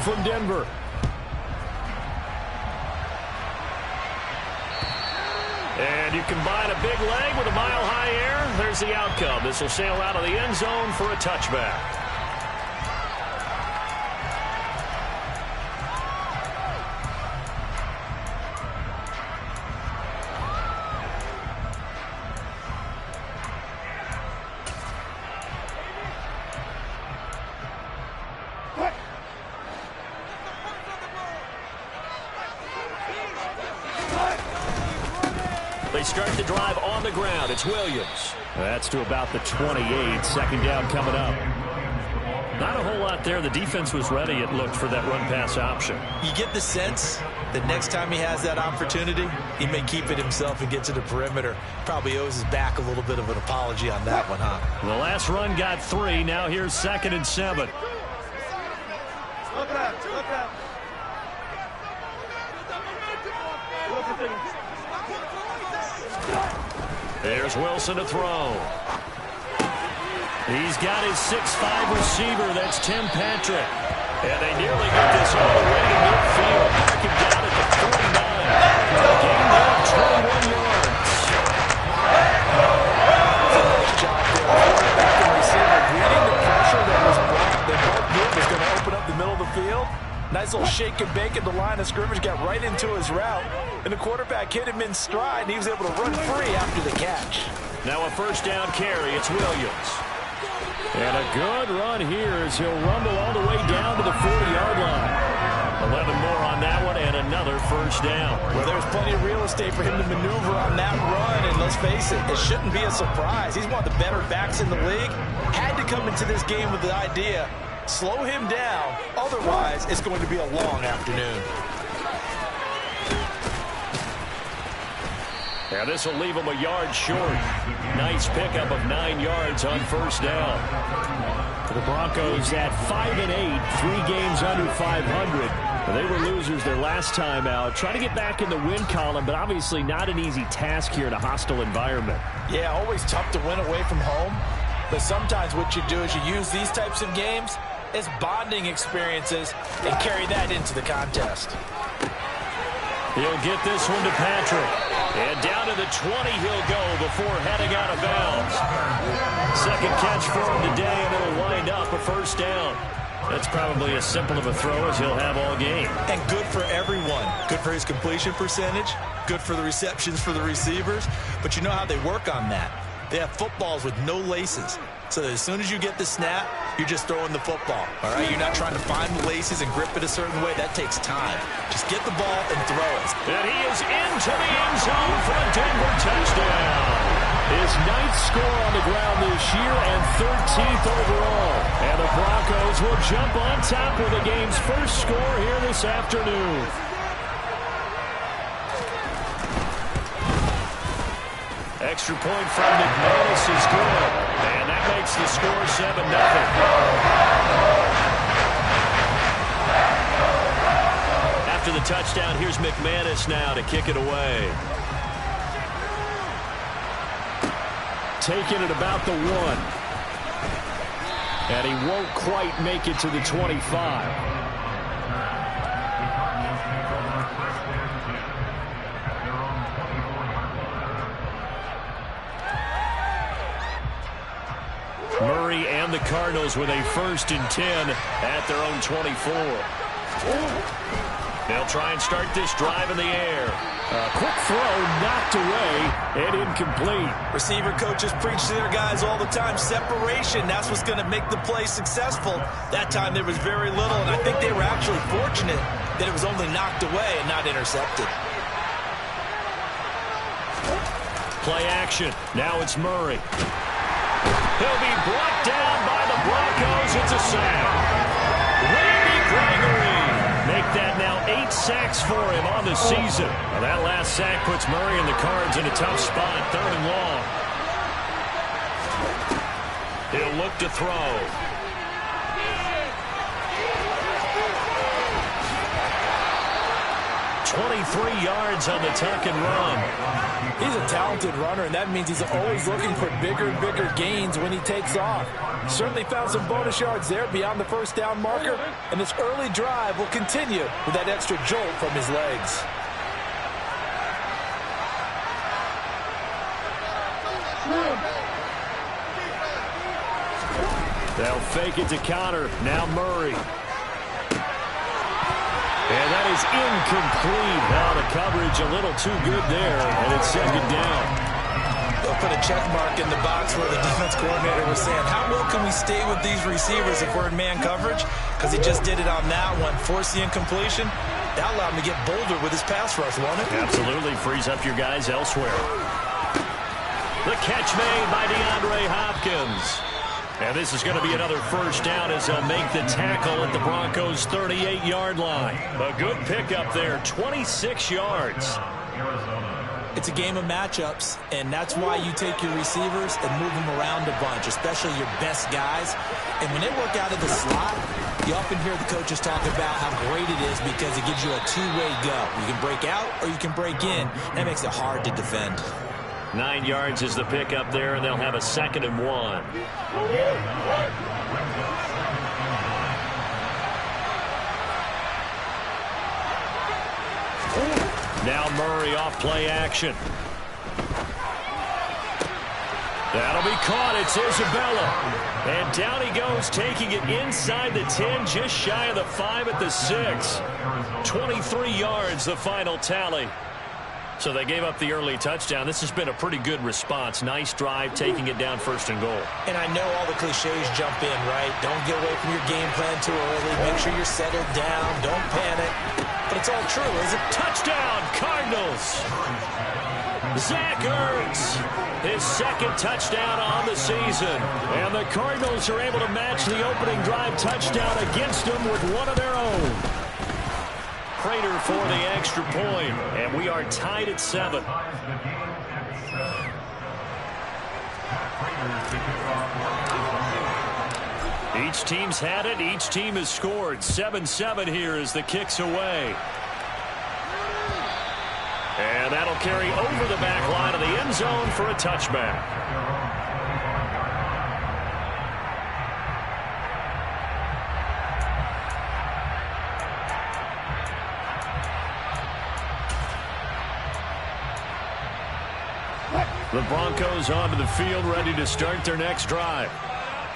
from Denver. And you combine a big leg with a mile-high air. There's the outcome. This will sail out of the end zone for a touchback. They start the drive on the ground. It's Williams. That's to about the 28. Second down coming up. Not a whole lot there. The defense was ready, it looked, for that run-pass option. You get the sense that next time he has that opportunity, he may keep it himself and get to the perimeter. Probably owes his back a little bit of an apology on that one, huh? The last run got 3. Now here's 2nd and 7. Look at that. There's Wilson to throw. He's got his 6'5" receiver. That's Tim Patrick. And they nearly get this all the way to midfield. Back him down at the 49. Gain there of 21 yards. Nice job there. Quarterback and receiver reading the pressure that was brought. They both knew it was going to open up the middle of the field. Nice little shake and bake at the line of scrimmage. Got right into his route. And the quarterback hit him in stride, and he was able to run free after the catch. Now a first down carry. It's Williams. And a good run here as he'll rumble all the way down to the 40-yard line. 11 more on that one and another first down. Well, there's plenty of real estate for him to maneuver on that run. And let's face it, it shouldn't be a surprise. He's one of the better backs in the league. Had to come into this game with the idea, slow him down. Otherwise, it's going to be a long afternoon. Now this will leave him a yard short. Nice pickup of 9 yards on first down. The Broncos at 5-8, 3 games under 500. They were losers their last time out. Trying to get back in the win column, but obviously not an easy task here in a hostile environment. Yeah, always tough to win away from home. But sometimes what you do is you use these types of games as bonding experiences and carry that into the contest. He'll get this one to Patrick. And down to the 20 he'll go before heading out of bounds. Second catch for him today, and it'll wind up a first down. That's probably as simple of a throw as he'll have all game. And good for everyone. Good for his completion percentage. Good for the receptions for the receivers. But you know how they work on that. They have footballs with no laces. So that as soon as you get the snap, you're just throwing the football. All right, you're not trying to find the laces and grip it a certain way. That takes time. Just get the ball and throw it. And he is into the end zone for a Denver touchdown. His 9th score on the ground this year and 13th overall. And the Broncos will jump on top with the game's first score here this afternoon. Extra point from McManus is good. And that makes the score 7-0. After the touchdown, here's McManus now to kick it away. Taking it about the 1. And he won't quite make it to the 25. Murray and the Cardinals with a 1st and 10 at their own 24. They'll try and start this drive in the air. A quick throw knocked away and incomplete. Receiver coaches preach to their guys all the time. Separation, that's what's going to make the play successful. That time there was very little, and I think they were actually fortunate that it was only knocked away and not intercepted. Play action. Now it's Murray. He'll be brought down by the Broncos. It's a sack. Randy Gregory. Make that now 8 sacks for him on the season. Well, that last sack puts Murray and the Cards in a tough spot. 3rd and long. He'll look to throw. 23 yards on the tuck and run. He's a talented runner, and that means he's always looking for bigger and bigger gains when he takes off. Certainly found some bonus yards there beyond the first down marker, and this early drive will continue with that extra jolt from his legs. They'll fake it to counter. Now Murray. And that is incomplete. Now the coverage a little too good there, and it's second down. They'll put a check mark in the box where the defense coordinator was saying, how well can we stay with these receivers if we're in man coverage? Because he just did it on that one, forced the incompletion. That allowed him to get bolder with his pass rush, won't it? Absolutely. Frees up your guys elsewhere. The catch made by DeAndre Hopkins. And this is going to be another first down as they'll make the tackle at the Broncos' 38-yard line. A good pickup there, 26 yards. It's a game of matchups, and that's why you take your receivers and move them around a bunch, especially your best guys. And when they work out of the slot, you often hear the coaches talk about how great it is because it gives you a two-way go. You can break out or you can break in. That makes it hard to defend. 9 yards is the pickup there, and they'll have a 2nd and 1. Now Murray off play action. That'll be caught. It's Isabella. And down he goes, taking it inside the 10, just shy of the 5 at the 6. 23 yards, the final tally. So they gave up the early touchdown. This has been a pretty good response. Nice drive, taking it down 1st and goal. And I know all the cliches jump in, right? Don't get away from your game plan too early. Make sure you're settled down. Don't panic. But it's all true, isn't it? Touchdown, Cardinals. Zach Ertz, his 2nd touchdown on the season. And the Cardinals are able to match the opening drive touchdown against them with one of their own. Prater for the extra point, and we are tied at 7. Each team's had it. Each team has scored. 7-7 here as the kick's away. And that'll carry over the back line of the end zone for a touchback. The Broncos onto the field, ready to start their next drive.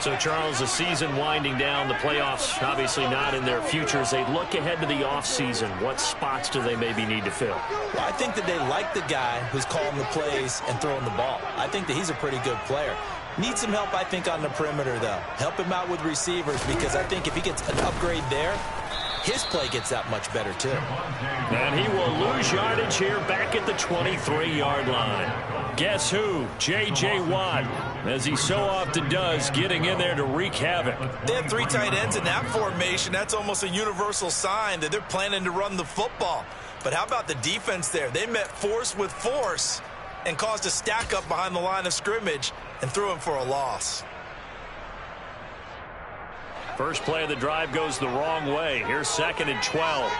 So, Charles, the season winding down, the playoffs obviously not in their future. As they look ahead to the offseason, what spots do they maybe need to fill? Well, I think that they like the guy who's calling the plays and throwing the ball. I think that he's a pretty good player. Needs some help, I think, on the perimeter, though. Help him out with receivers, because I think if he gets an upgrade there, his play gets that much better, too. And he will lose yardage here back at the 23-yard line. Guess who? J.J. Watt, as he so often does, getting in there to wreak havoc. They have 3 tight ends in that formation. That's almost a universal sign that they're planning to run the football. But how about the defense there? They met force with force and caused a stack up behind the line of scrimmage and threw him for a loss. First play of the drive goes the wrong way. Here's 2nd and 12.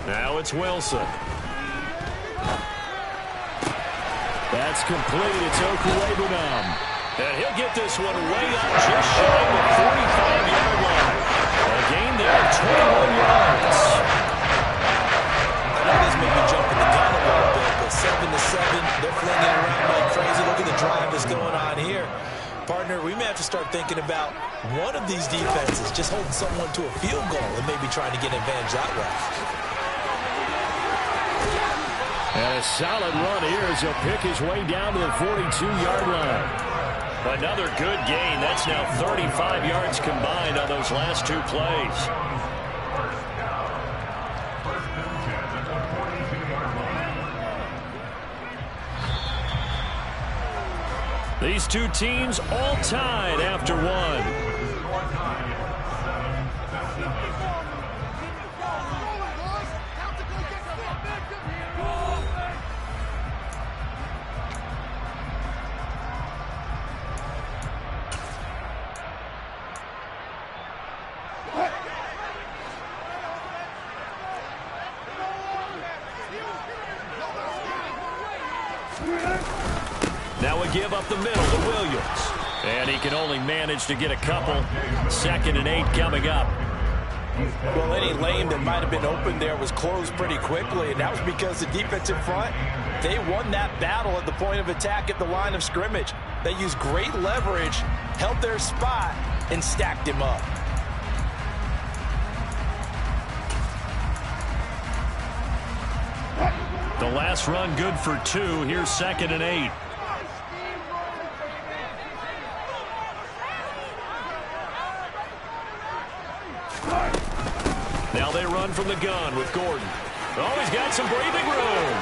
Now it's Wilson. That's complete. It's Okuwebunam. And he'll get this one way up, just shy of the 45-yard line. A gain there of 21 yards. I know this may be jumping the gun a little bit, but 7-7, they're flinging it around like crazy. Look at the drive that's going on here. Partner, we may have to start thinking about one of these defenses just holding someone to a field goal and maybe trying to get an advantage that way. And a solid run here as he'll pick his way down to the 42-yard line. Another good gain. That's now 35 yards combined on those last 2 plays. These two teams all tied after 1. Now a give up the middle to Williams. And he can only manage to get a couple. 2nd and 8 coming up. Well, any lane that might have been open there was closed pretty quickly, and that was because the defensive front, they won that battle at the point of attack at the line of scrimmage. They used great leverage, held their spot, and stacked him up. The last run good for 2. Here's 2nd and 8. Now they run from the gun with Gordon. Oh, he's got some breathing room.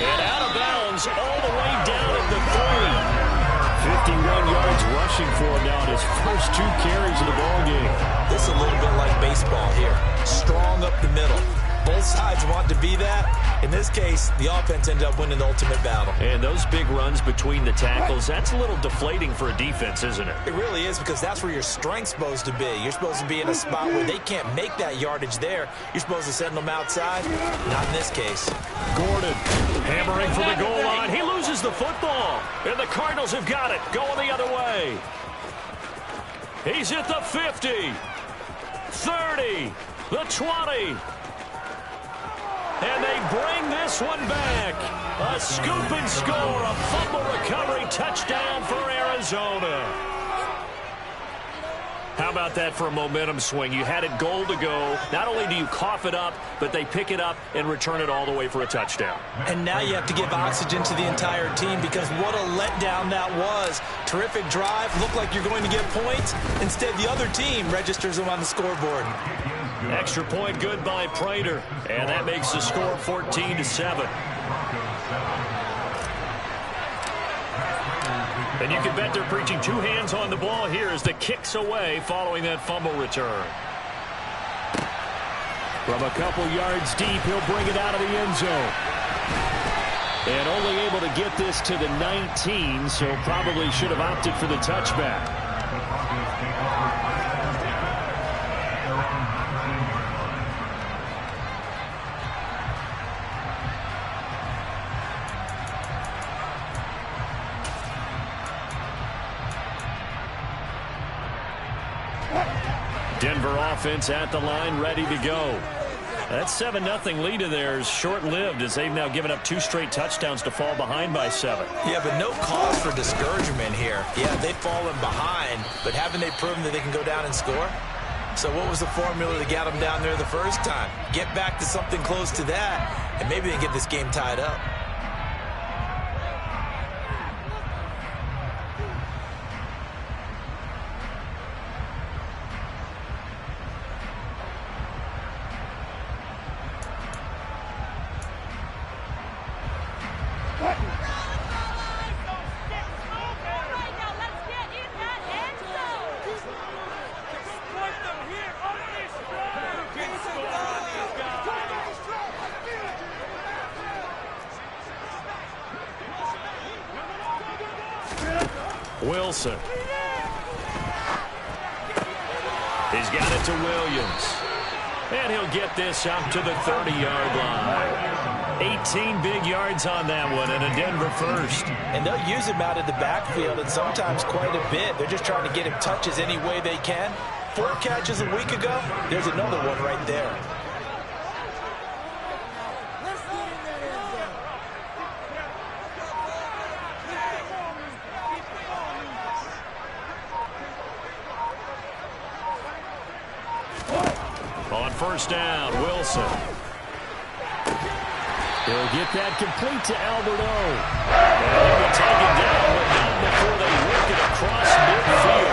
And out of bounds all the way down at the 3. 51 yards rushing for him now in his first 2 carries of the ballgame. This is a little bit like baseball here. Strong up the middle. Both sides want to be that. In this case, the offense ended up winning the ultimate battle. And those big runs between the tackles, that's a little deflating for a defense, isn't it? It really is, because that's where your strength's supposed to be. You're supposed to be in a spot where they can't make that yardage there. You're supposed to send them outside. Not in this case. Gordon hammering for the goal line. He loses the football. And the Cardinals have got it. Going the other way. He's at the 50. 30. The 20. And they bring this one back. A scoop and score, a fumble recovery touchdown for Arizona. How about that for a momentum swing? You had it goal to go. Not only do you cough it up, but they pick it up and return it all the way for a touchdown. And now you have to give oxygen to the entire team, because what a letdown that was. Terrific drive. Looked like you're going to get points. Instead, the other team registers them on the scoreboard. Extra point good by Prater. And that makes the score 14-7. And you can bet they're preaching 2 hands on the ball here as the kick's away following that fumble return. From a couple yards deep, he'll bring it out of the end zone. And only able to get this to the 19, so probably should have opted for the touchback. Denver offense at the line, ready to go. That 7-0 lead of theirs short-lived, as they've now given up 2 straight touchdowns to fall behind by 7. Yeah, but no cause for discouragement here. Yeah, they've fallen behind, but haven't they proven that they can go down and score? So what was the formula that got them down there the first time? Get back to something close to that, and maybe they can get this game tied up. Wilson. He's got it to Williams. And he'll get this out to the 30-yard line. 18 big yards on that one, and a Denver first. And they'll use him out of the backfield, and sometimes quite a bit. They're just trying to get him touches any way they can. 4 catches a week ago. There's another one right there. On first down, Wilson. He'll get that complete to Alberto. And he will take it down, but not before they work it across midfield.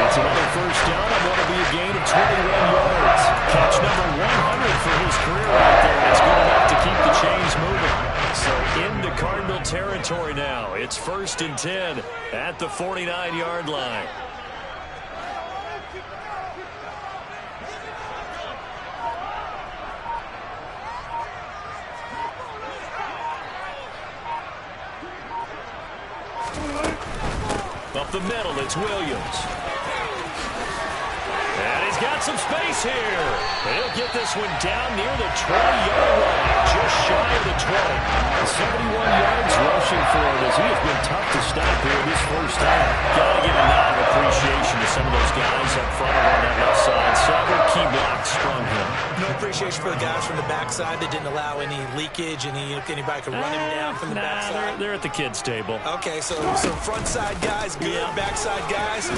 It's another first down, and that'll be a gain of 21 yards. Catch number 100 for his career right there. It's good enough to keep the chains moving. So into Cardinal territory now. It's 1st and 10 at the 49-yard line. Up the middle, it's Williams. And he's got some space here. He'll get this one down near the 20-yard line, just shy of the 20. 71 yards he has been tough to stop here this first half. Got to give a nod of appreciation to some of those guys up front on that left side. Several key blocks from him. No appreciation for the guys from the backside that didn't allow any leakage, anybody could run him down from the backside. They're at the kids' table. Okay, so front side guys good, backside guys,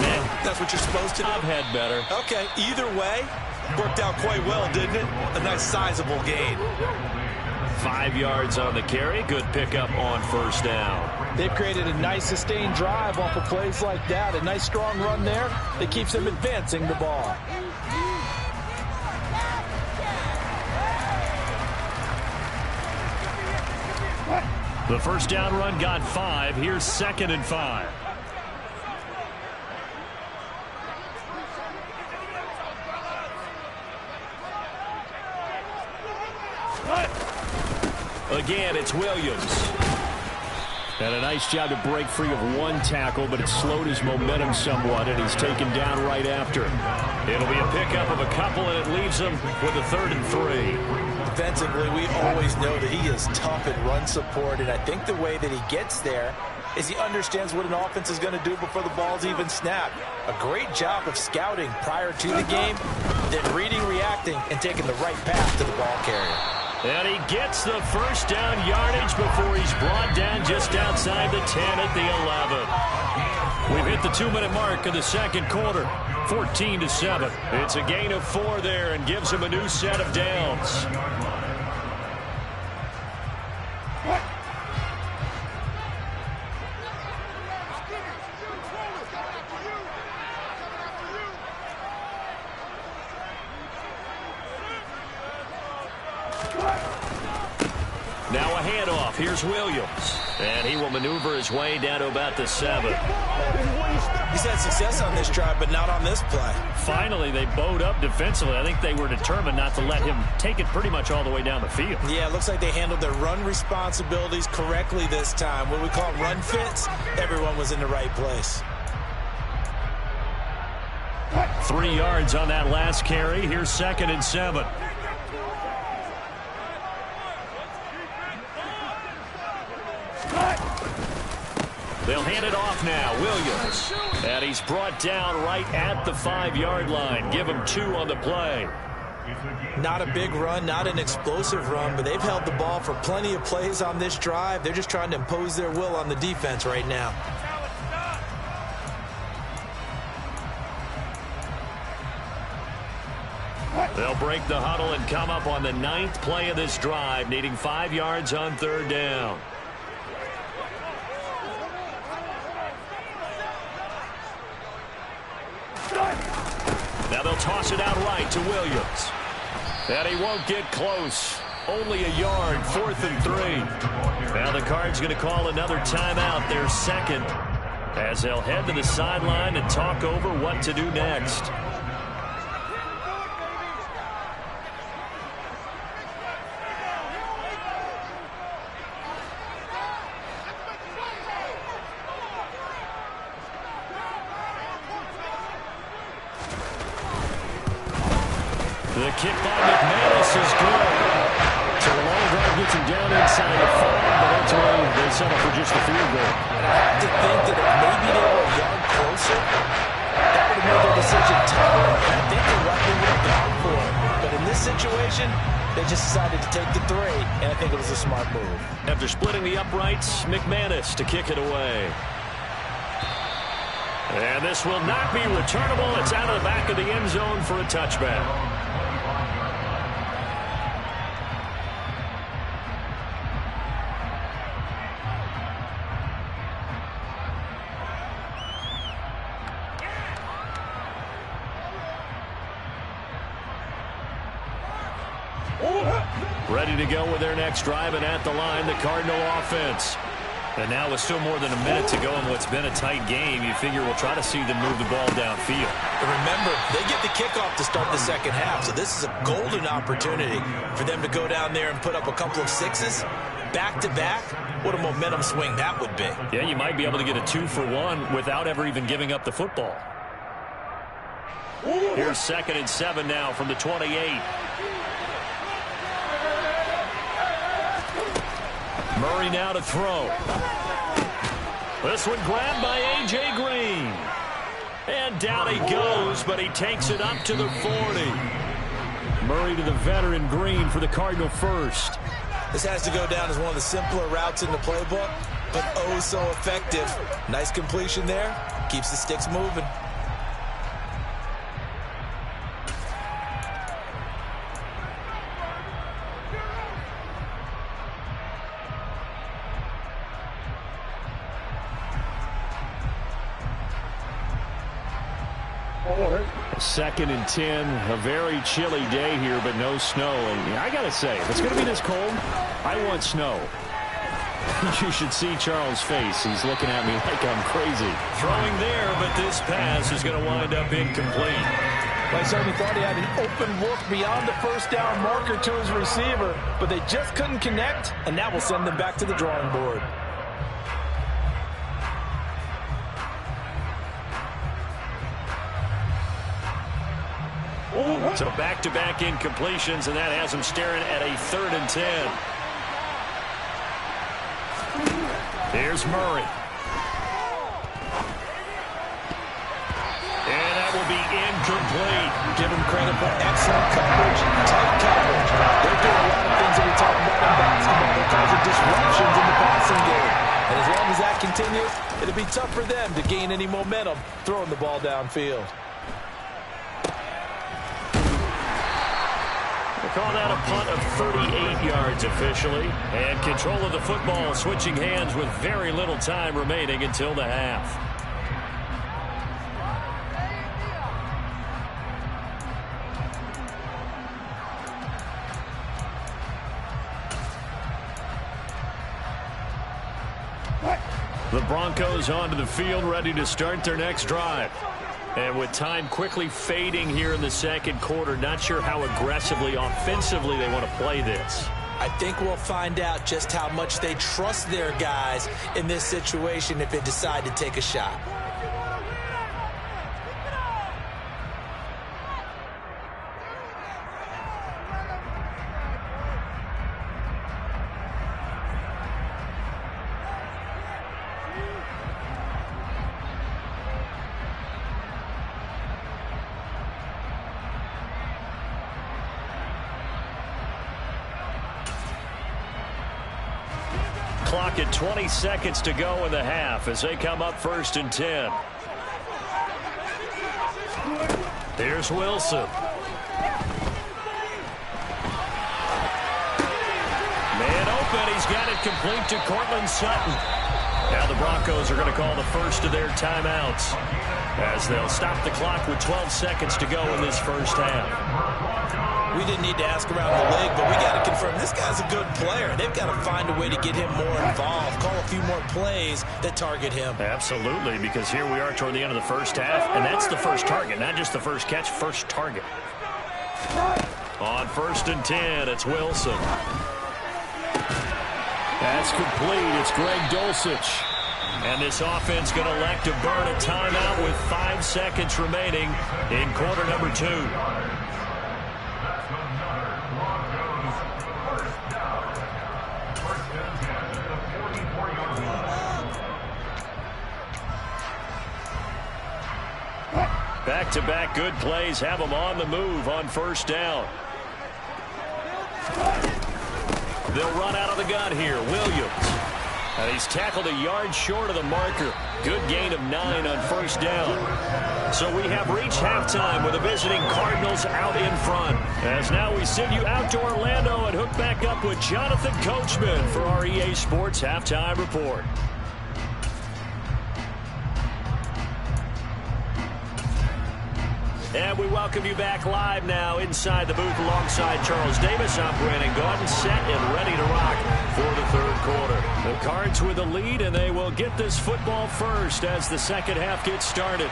that's what you're supposed to do. I've had better. Okay, either way, worked out quite well, didn't it? A nice sizable gain. 5 yards on the carry. Good pickup on first down. They've created a nice sustained drive off of plays like that. A nice strong run there that keeps them advancing the ball. The first down run got 5. Here's 2nd and 5. Again, it's Williams. And a nice job to break free of one tackle, but it slowed his momentum somewhat, and he's taken down right after. It'll be a pickup of a couple, and it leaves him with a 3rd and 3. Defensively, we always know that he is tough at run support, and I think the way that he gets there is he understands what an offense is going to do before the ball's even snapped. A great job of scouting prior to the game, then reading, reacting, and taking the right path to the ball carrier. And he gets the first down yardage before he's brought down just outside the 10 at the 11. We've hit the 2-minute mark of the second quarter, 14-7. It's a gain of 4 there and gives him a new set of downs. Now a handoff. Here's Williams. And he will maneuver his way down to about the 7. He's had success on this drive, but not on this play. Finally, they bowed up defensively. I think they were determined not to let him take it pretty much all the way down the field. Yeah, it looks like they handled their run responsibilities correctly this time. What we call run fits, everyone was in the right place. 3 yards on that last carry. Here's 2nd and 7. They'll hand it off now. Williams. And he's brought down right at the 5-yard line. Give him 2 on the play. Not a big run, not an explosive run, but they've held the ball for plenty of plays on this drive. They're just trying to impose their will on the defense right now. They'll break the huddle and come up on the 9th play of this drive, needing 5 yards on 3rd down. Now they'll toss it out right to Williams. And he won't get close. Only a yard, 4th and 3. Now the Cards going to call another timeout, their 2nd, as they'll head to the sideline and talk over what to do next. The kick by McManus is good. So the long drive gets him down inside the 5, but ultimately they settle for just a field goal. And I have to think that if maybe they were a yard closer, that would have made their decision tougher, and I think they likely would have gone for it. But in this situation, they just decided to take the 3, and I think it was a smart move. After splitting the uprights, McManus to kick it away. And this will not be returnable. It's out of the back of the end zone for a touchback. Ready to go with their next drive, and at the line, the Cardinal offense. And now with still more than a minute to go in what's been a tight game, you figure we'll try to see them move the ball downfield. And remember, they get the kickoff to start the second half, so this is a golden opportunity for them to go down there and put up a couple of 6s back-to-back. What a momentum swing that would be. Yeah, you might be able to get a 2-for-1 without ever even giving up the football. Here's 2nd and 7 now from the 28. Murray now to throw. This one grabbed by A.J. Green. And down he goes, but he takes it up to the 40. Murray to the veteran Green for the Cardinal first. This has to go down as one of the simpler routes in the playbook, but oh so effective. Nice completion there. Keeps the sticks moving. Second and 10, a very chilly day here, but no snow. And I got to say, if it's going to be this cold, I want snow. You should see Charles' face. He's looking at me like I'm crazy. Throwing there, but this pass is going to wind up incomplete. I certainly thought he had an open look beyond the first down marker to his receiver, but they just couldn't connect, and that will send them back to the drawing board. So back-to-back incompletions, and that has him staring at a 3rd and 10. Here's Murray. And that will be incomplete. Give him credit for excellent coverage, tight coverage. They're doing a lot of things that we talk about in basketball that cause disruptions in the passing game. And as long as that continues, it'll be tough for them to gain any momentum throwing the ball downfield. Call that a punt of 38 yards officially. And control of the football switching hands with very little time remaining until the half. The Broncos onto the field, ready to start their next drive. And with time quickly fading here in the second quarter, not sure how aggressively, offensively they want to play this. I think we'll find out just how much they trust their guys in this situation if they decide to take a shot. Clock at 20 seconds to go in the half as they come up 1st and 10. There's Wilson. Man open. He's got it complete to Cortland Sutton. Now the Broncos are going to call the first of their timeouts as they'll stop the clock with 12 seconds to go in this first half. We didn't need to ask around the league, but we got to confirm this guy's a good player. They've got to find a way to get him more involved, call a few more plays that target him. Absolutely, because here we are toward the end of the first half, and that's the first target, not just the first catch, first target. On 1st and 10, it's Wilson. That's complete. It's Greg Dulcich. And this offense going to elect to burn a timeout with 5 seconds remaining in quarter number 2. Back-to-back good plays have them on the move on 1st down. They'll run out of the gun here. Williams. And he's tackled a yard short of the marker. Good gain of 9 on 1st down. So we have reached halftime with the visiting Cardinals out in front. As now we send you out to Orlando and hook back up with Jonathan Coachman for our EA Sports Halftime Report. And we welcome you back live now inside the booth alongside Charles Davis. I'm Brandon Gordon, set and ready to rock for the 3rd quarter. The Cards with a lead, and they will get this football first as the second half gets started.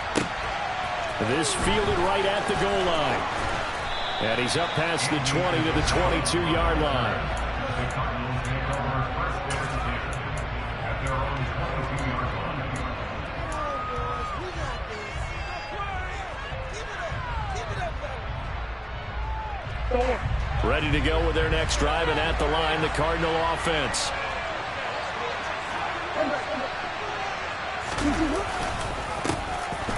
This fielded right at the goal line. And he's up past the 20 to the 22-yard line. Ready to go with their next drive, and at the line, the Cardinal offense.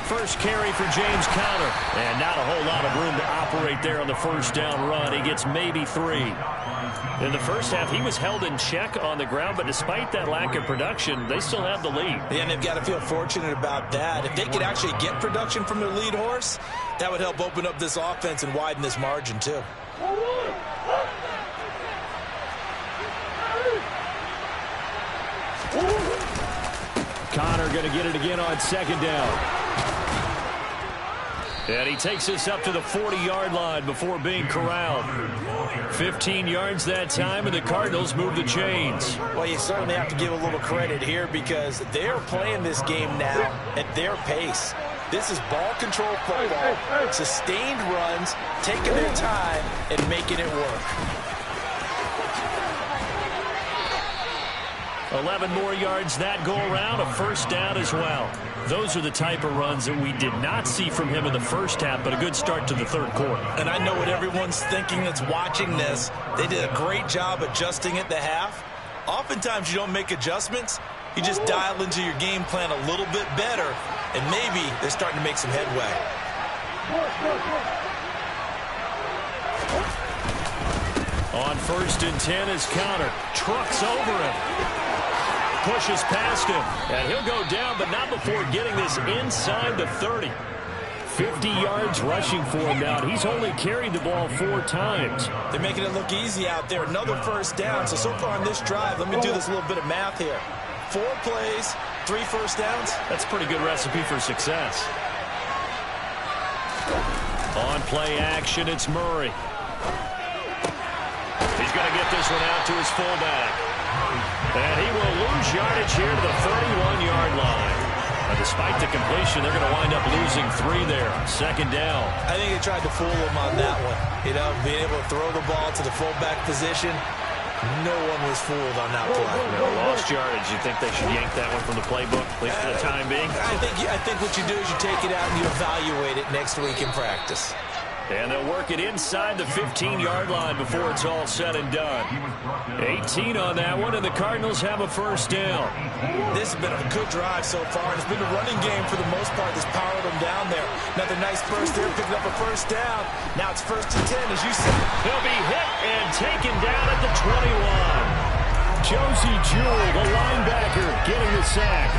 First carry for James Conner. And not a whole lot of room to operate there on the first down run. He gets maybe 3. In the first half, he was held in check on the ground, but despite that lack of production, they still have the lead. Yeah, and they've got to feel fortunate about that. If they could actually get production from their lead horse, that would help open up this offense and widen this margin, too. Conner going to get it again on second down. And he takes us up to the 40-yard line before being corralled. 15 yards that time, and the Cardinals move the chains. Well, you certainly have to give a little credit here because they're playing this game now at their pace. This is ball control football, sustained runs, taking their time, and making it work. 11 more yards that go around, a first down as well. Those are the type of runs that we did not see from him in the first half, but a good start to the third quarter. And I know what everyone's thinking that's watching this. They did a great job adjusting at the half. Oftentimes you don't make adjustments. You just dial into your game plan a little bit better, and maybe they're starting to make some headway. On 1st and 10 is Conner. Trucks over him. Pushes past him. And he'll go down, but not before getting this inside the 30. 50 yards rushing for him now. He's only carried the ball 4 times. They're making it look easy out there. Another first down. So far on this drive, let me do this little bit of math here. 4 plays, 3 first downs. That's a pretty good recipe for success. On play action, it's Murray. He's going to get this one out to his fullback. And he will lose yardage here to the 31-yard line. Despite the completion, they're going to wind up losing 3 there. Second down. I think they tried to fool him on that one. You know, being able to throw the ball to the fullback position. No one was fooled on that play. No, lost yardage. You think they should yank that one from the playbook, at least for the time being? I think what you do is you take it out and you evaluate it next week in practice. And they'll work it inside the 15-yard line before it's all said and done. 18 on that one, and the Cardinals have a first down. This has been a good drive so far, and it's been a running game for the most part that's powered them down there. Another nice burst there, picking up a first down. Now it's 1st and 10, as you said. He'll be hit and taken down at the 21. Josie Jewell, the linebacker, getting the sack.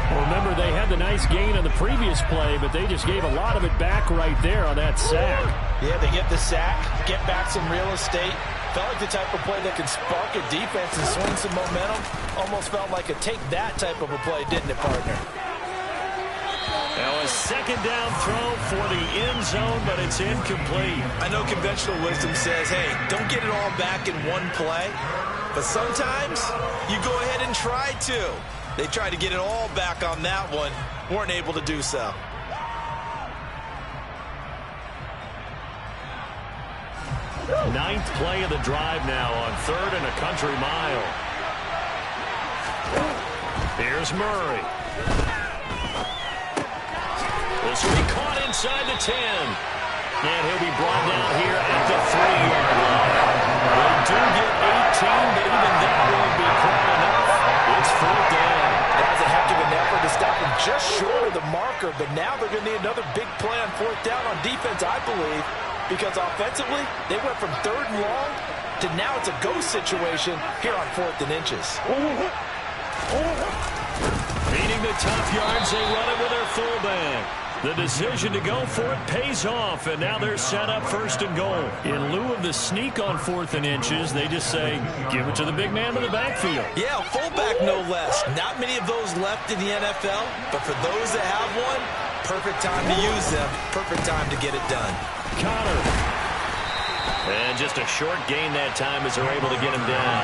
Remember, they had the nice gain on the previous play, but they just gave a lot of it back right there on that sack. Yeah, they get the sack, get back some real estate. Felt like the type of play that can spark a defense and swing some momentum. Almost felt like a take-that type of a play, didn't it, partner? Now a second down throw for the end zone, but it's incomplete. I know conventional wisdom says, hey, don't get it all back in one play. But sometimes you go ahead and try to. They tried to get it all back on that one. Weren't able to do so. Ninth play of the drive now on 3rd and a country mile. Here's Murray. This will be caught inside the 10. And he'll be brought down here at the 3-yard line. They do get 18, but even that won't be quite enough. It's 4th down. That was a heck of an effort to stop him just short of the marker, but now they're going to need another big play on 4th down on defense, I believe, because offensively, they went from 3rd and long to now it's a go situation here on 4th and inches. Needing the tough yards, they run it with their fullback. The decision to go for it pays off, and now they're set up 1st and goal. In lieu of the sneak on 4th and inches, they just say, give it to the big man in the backfield. Yeah, fullback no less. Not many of those left in the NFL, but for those that have one, perfect time to use them, perfect time to get it done. Conner. And just a short gain that time as they're able to get him down.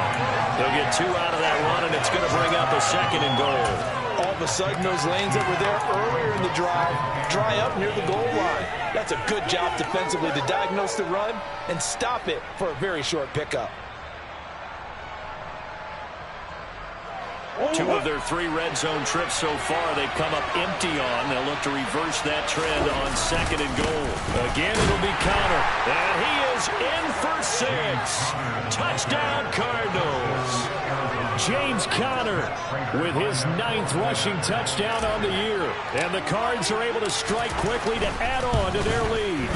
They'll get 2 out of that run, and it's going to bring up a 2nd and goal. All of a sudden, those lanes that were there earlier in the drive dry up near the goal line. That's a good job defensively to diagnose the run and stop it for a very short pickup. 2 of their 3 red zone trips so far they've come up empty on. They'll look to reverse that trend on 2nd and goal. Again, it'll be Connor. And he is in for 6. Touchdown, Cardinals. James Conner with his 9th rushing touchdown on the year. And the Cards are able to strike quickly to add on to their lead.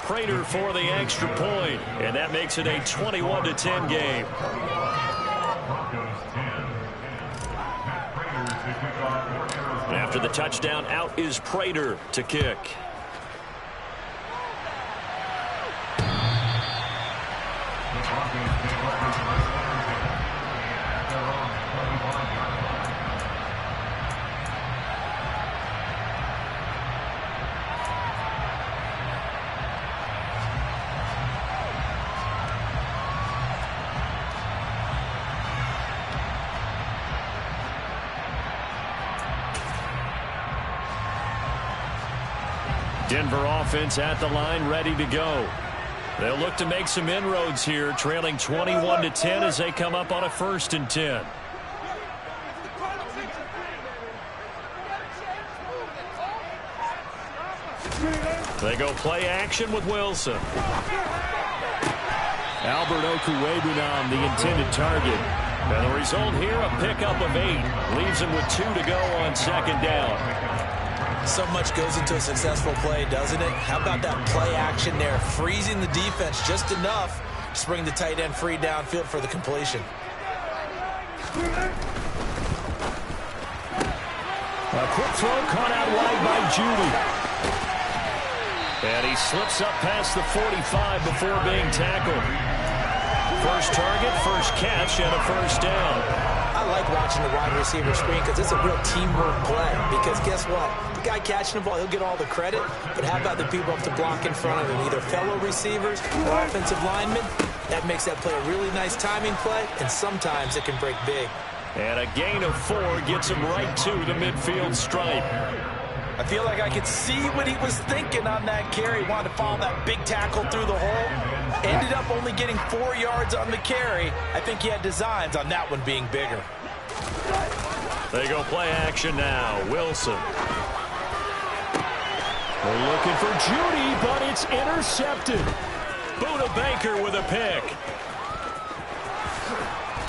Prater for the extra point, and that makes it a 21-10 game. After the touchdown, out is Prater to kick. Denver offense at the line, ready to go. They'll look to make some inroads here, trailing 21-10 as they come up on a 1st and 10. They go play action with Wilson. Albert Okwuegbunam, the intended target. And the result here, a pickup of 8. Leaves him with 2 to go on 2nd down. So much goes into a successful play, doesn't it? How about that play action there, freezing the defense just enough to bring the tight end free downfield for the completion. A quick throw caught out wide by Judy. And he slips up past the 45 before being tackled. First target, first catch, and a 1st down. I like watching the wide receiver screen because it's a real teamwork play. Because guess what? The guy catching the ball, he'll get all the credit. But how about the people up to block in front of him? Either fellow receivers or offensive linemen. That makes that play a really nice timing play, and sometimes it can break big. And a gain of 4 gets him right to the midfield stripe. I feel like I could see what he was thinking on that carry. He wanted to follow that big tackle through the hole. Ended up only getting 4 yards on the carry. I think he had designs on that one being bigger. They go play action now. Wilson. They're looking for Judy, but it's intercepted. Buda Baker with a pick.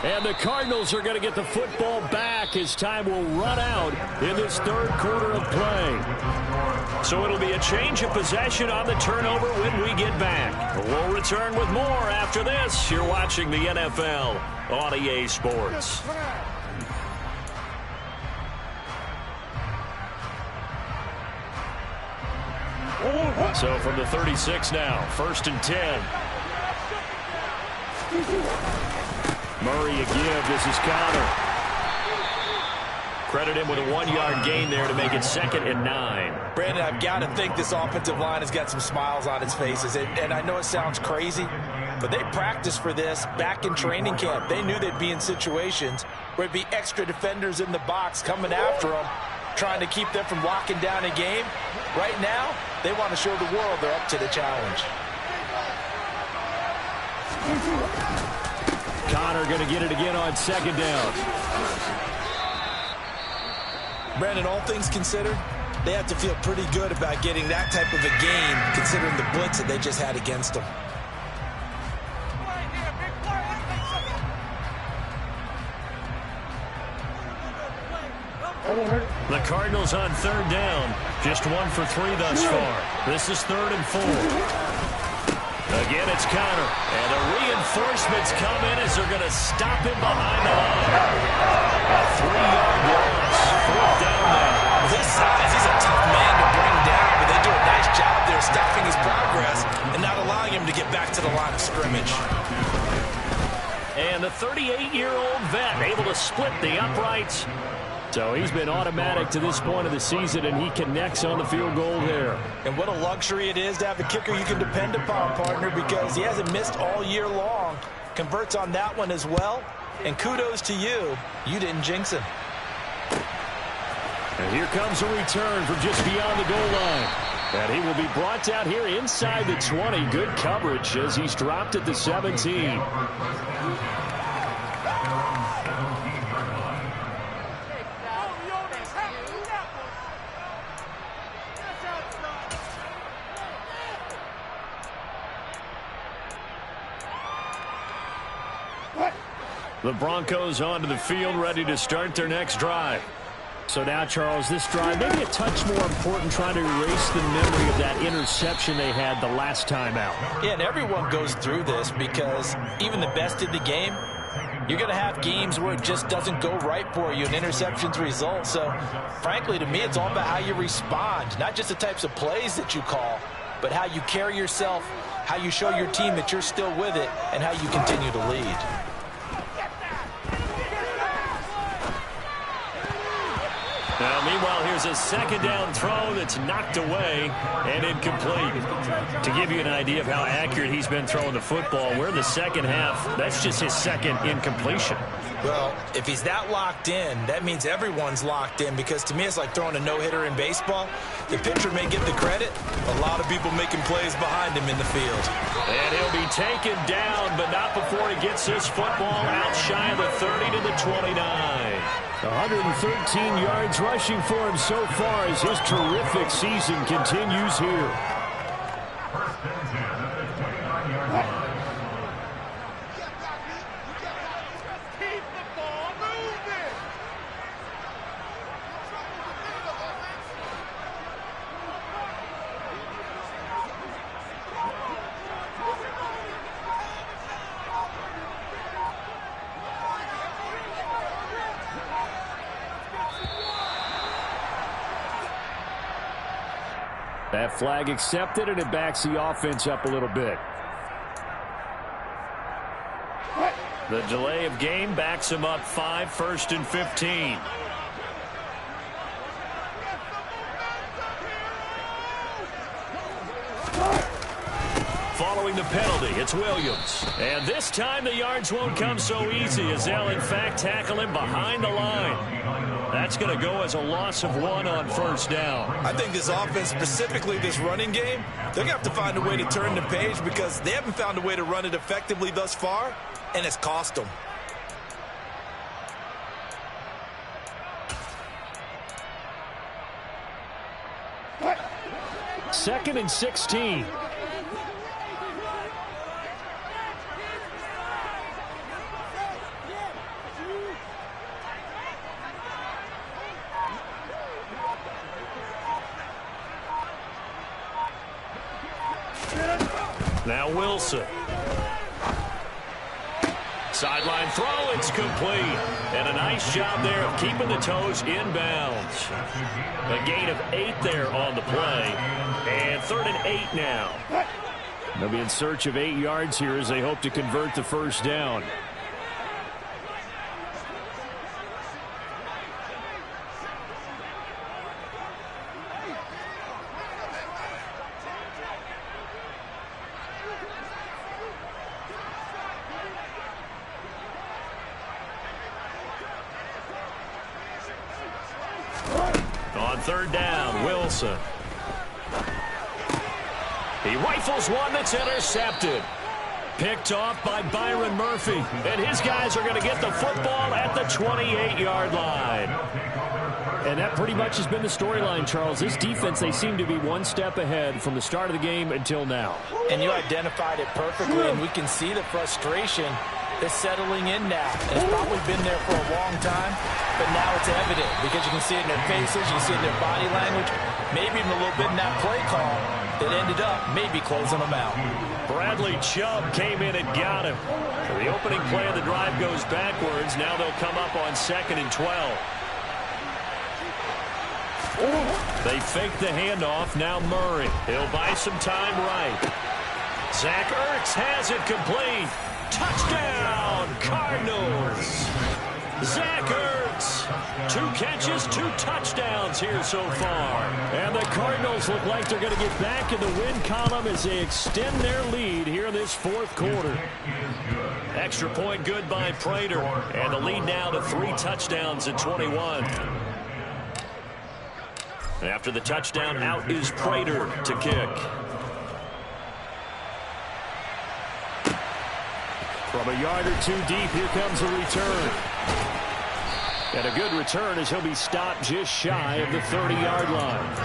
And the Cardinals are going to get the football back as time will run out in this 3rd quarter of play. So it'll be a change of possession on the turnover when we get back. We'll return with more after this. You're watching the NFL on EA Sports. So from the 36 now, 1st and 10. Murray a give. This is Connor. Credit him with a 1-yard gain there to make it 2nd and 9. Brandon, I've got to think this offensive line has got some smiles on its faces. And I know it sounds crazy, but they practiced for this back in training camp. They knew they'd be in situations where it'd be extra defenders in the box coming after them, trying to keep them from locking down a game. Right now, they want to show the world they're up to the challenge. Connor going to get it again on 2nd down. Brandon, all things considered, they have to feel pretty good about getting that type of a gain, considering the blitz that they just had against them. The Cardinals on 3rd down. Just 1 for 3 thus far. This is 3rd and 4. Again, it's Connor. And the reinforcements come in as they're going to stop him behind the line. A 3-yard loss. 4th down now. His size, he's a tough man to bring down, but they do a nice job there stopping his progress and not allowing him to get back to the line of scrimmage. And the 38-year-old vet able to split the uprights. So he's been automatic to this point of the season, and he connects on the field goal there. And what a luxury it is to have a kicker you can depend upon, partner, because he hasn't missed all year long. Converts on that one as well. And kudos to you. You didn't jinx him. And here comes a return from just beyond the goal line. And he will be brought down here inside the 20. Good coverage as he's dropped at the 17. The Broncos onto the field, ready to start their next drive. So now, Charles, this drive maybe a touch more important, trying to erase the memory of that interception they had the last time out. Yeah, and everyone goes through this because even the best in the game, you're going to have games where it just doesn't go right for you, and interceptions result. So, frankly, to me, it's all about how you respond, not just the types of plays that you call, but how you carry yourself, how you show your team that you're still with it, and how you continue to lead. Now, meanwhile, here's a second down throw that's knocked away and incomplete. To give you an idea of how accurate he's been throwing the football, we're in the second half. That's just his second incompletion. Well, if he's that locked in, that means everyone's locked in, because to me it's like throwing a no-hitter in baseball. The pitcher may get the credit, a lot of people making plays behind him in the field. And he'll be taken down, but not before he gets his football out shy of the 30 to the 29. 113 yards rushing for him so far as his terrific season continues here. That flag accepted, and it backs the offense up a little bit. The delay of game backs him up 5, 1st and 15. Following the penalty, it's Williams. And this time the yards won't come so easy, as they'll in fact tackle him behind the line. That's going to go as a loss of 1 on first down. I think this offense, specifically this running game, they're going to have to find a way to turn the page, because they haven't found a way to run it effectively thus far, and it's cost them. Second and 16. Now Wilson. Sideline throw, it's complete. And a nice job there of keeping the toes inbounds. A gain of 8 there on the play. And 3rd and 8 now. They'll be in search of 8 yards here as they hope to convert the first down. On 3rd down, Wilson. He rifles one that's intercepted. Picked off by Byron Murphy. And his guys are going to get the football at the 28-yard line. And that pretty much has been the storyline, Charles. This defense, they seem to be one step ahead from the start of the game until now. And you identified it perfectly, and we can see the frustration that's settling in now. It's probably been there for a long time, but now it's evident because you can see it in their faces, you can see it in their body language, maybe even a little bit in that play call that ended up maybe closing them out. Bradley Chubb came in and got him. So the opening play of the drive goes backwards. Now they'll come up on 2nd and 12. They fake the handoff. Now Murray. He'll buy some time right. Zach Ertz has it complete. Touchdown, Cardinals. Zach Ertz. 2 catches, 2 touchdowns here so far. And the Cardinals look like they're going to get back in the win column as they extend their lead here in this 4th quarter. Extra point good by Prater. And the lead now to 3 touchdowns at 21. After the touchdown, out is Prater to kick. From a yard or 2 deep, here comes a return. And a good return as he'll be stopped just shy of the 30-yard line.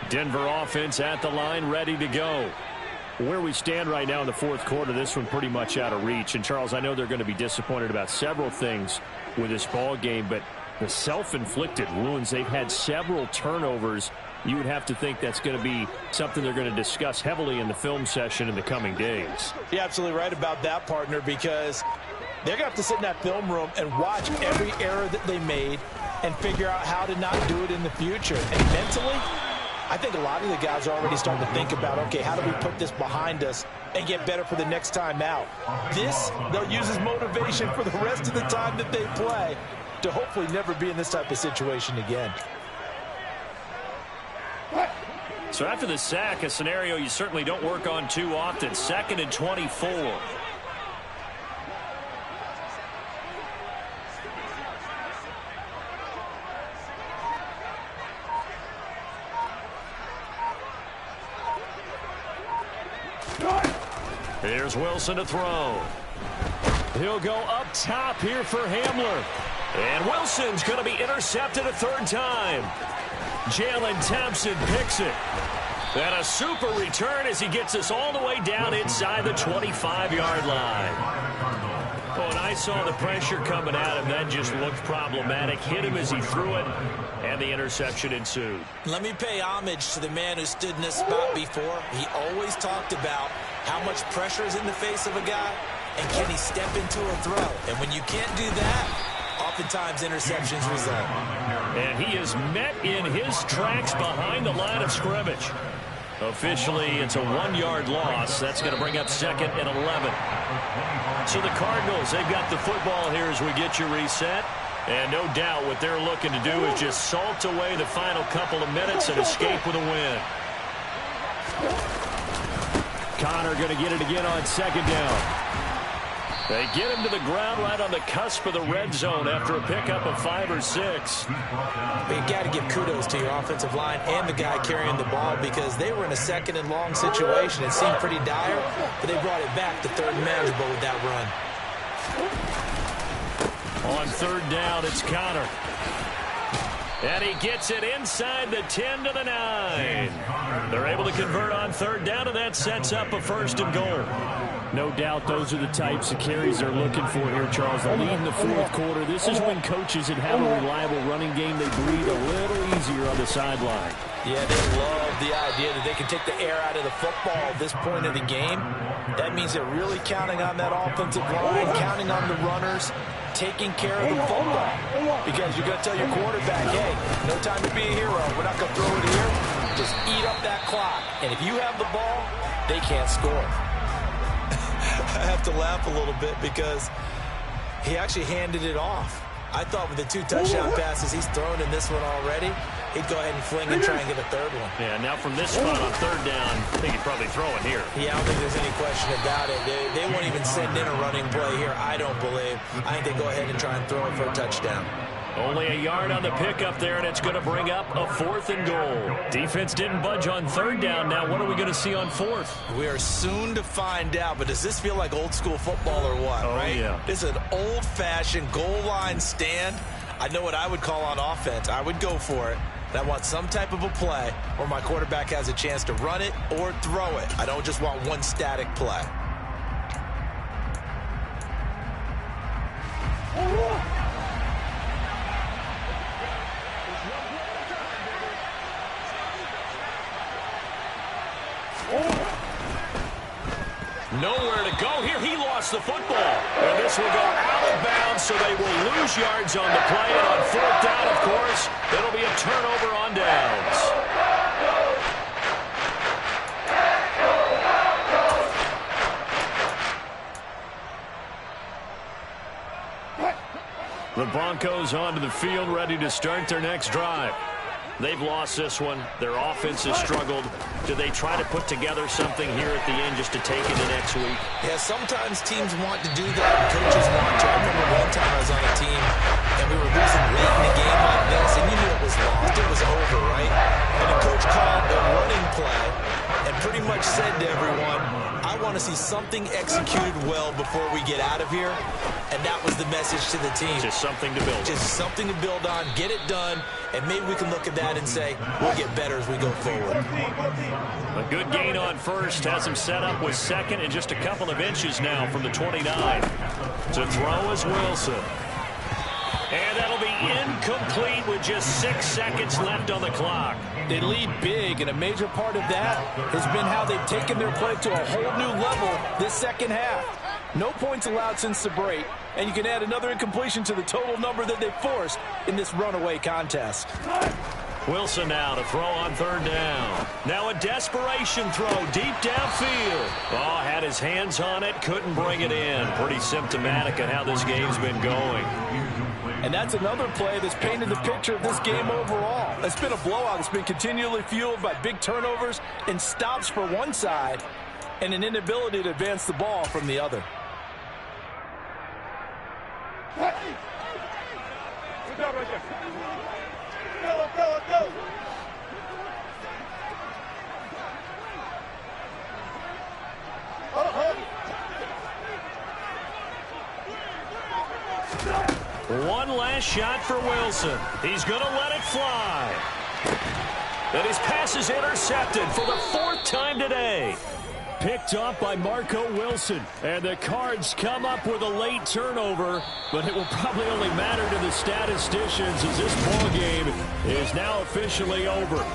Denver offense at the line, ready to go. Where we stand right now in the fourth quarter, this one pretty much out of reach. And, Charles, I know they're going to be disappointed about several things with this ball game, but the self-inflicted wounds, they've had several turnovers. You would have to think that's going to be something they're going to discuss heavily in the film session in the coming days. You're absolutely right about that, partner, because they're going to have to sit in that film room and watch every error that they made and figure out how to not do it in the future. And mentally, I think a lot of the guys are already starting to think about, okay, how do we put this behind us and get better for the next time out? This, they'll use as motivation for the rest of the time that they play to hopefully never be in this type of situation again. So after the sack, a scenario you certainly don't work on too often. 2nd and 24. Here's Wilson to throw. He'll go up top here for Hamler. And Wilson's going to be intercepted a third time. Jalen Thompson picks it. And a super return as he gets us all the way down inside the 25-yard line. Oh, and I saw the pressure coming at him. That just looked problematic. Hit him as he threw it, and the interception ensued. Let me pay homage to the man who stood in this spot before. He always talked about how much pressure is in the face of a guy, and can he step into a throw. And when you can't do that, oftentimes interceptions result. And he is met in his tracks behind the line of scrimmage. Officially, it's a 1-yard loss. That's going to bring up 2nd and 11. So the Cardinals, they've got the football here as we get you reset. And no doubt what they're looking to do is just salt away the final couple of minutes and escape with a win. Connor going to get it again on 2nd down. They get him to the ground right on the cusp of the red zone after a pickup of 5 or 6. But you got to give kudos to your offensive line and the guy carrying the ball, because they were in a 2nd and long situation. It seemed pretty dire, but they brought it back to 3rd and manageable with that run. On 3rd down, it's Connor. And he gets it inside the 10 to the 9. They're able to convert on 3rd down, and that sets up a 1st and goal. No doubt those are the types of carries they're looking for here, Charles. The lead in the fourth quarter. This is when coaches that have a reliable running game, they breathe a little easier on the sideline. Yeah, they love the idea that they can take the air out of the football at this point of the game. That means they're really counting on that offensive line, counting on the runners, taking care of the football. Because you're going to tell your quarterback, hey, no time to be a hero. We're not going to throw it here. Just eat up that clock. And if you have the ball, they can't score. I have to laugh a little bit because he actually handed it off. I thought with the 2 touchdown passes he's thrown in this one already, he'd go ahead and fling and try and get a 3rd one. Yeah, now from this spot on 3rd down, I think he'd probably throw it here. Yeah, I don't think there's any question about it. They won't even send in a running play here, I don't believe. I think they go ahead and try and throw it for a touchdown. Only a yard on the pickup there, and it's going to bring up a 4th and goal. Defense didn't budge on 3rd down. Now what are we going to see on 4th? We are soon to find out, but does this feel like old school football or what, right? Yeah. This is an old-fashioned goal line stand. I know what I would call on offense. I would go for it. And I want some type of a play where my quarterback has a chance to run it or throw it. I don't just want one static play. Nowhere to go here. He lost the football. And this will go out of bounds, so they will lose yards on the play. And on 4th down, of course, it'll be a turnover on downs. The Broncos onto the field, ready to start their next drive. They've lost this one. Their offense has struggled. Do they try to put together something here at the end just to take into next week? Yeah, sometimes teams want to do that, and coaches want to. I remember one time I was on a team, and we were losing late in the game like this, and you knew it was lost. It was over, right? And the coach called a running play, and pretty much said to everyone, I want to see something executed well before we get out of here. And that was the message to the team. Just something to build on. Just something to build on, get it done, and maybe we can look at that and say, we'll get better as we go forward. A good gain on first has him set up with second and just a couple of inches now from the 29. To throw is Wilson. And that'll be incomplete with just 6 seconds left on the clock. They lead big, and a major part of that has been how they've taken their play to a whole new level this second half. No points allowed since the break, and you can add another incompletion to the total number that they forced in this runaway contest. Wilson now to throw on third down. Now a desperation throw deep downfield. Oh, had his hands on it, couldn't bring it in. Pretty symptomatic of how this game's been going. And that's another play that's painted the picture of this game overall. It's been a blowout. It's been continually fueled by big turnovers and stops for one side and an inability to advance the ball from the other. Good job right there. Go, go, go. One last shot for Wilson. He's going to let it fly. And his pass is intercepted for the 4th time today. Picked off by Marco Wilson. And the Cards come up with a late turnover, but it will probably only matter to the statisticians as this ball game is now officially over.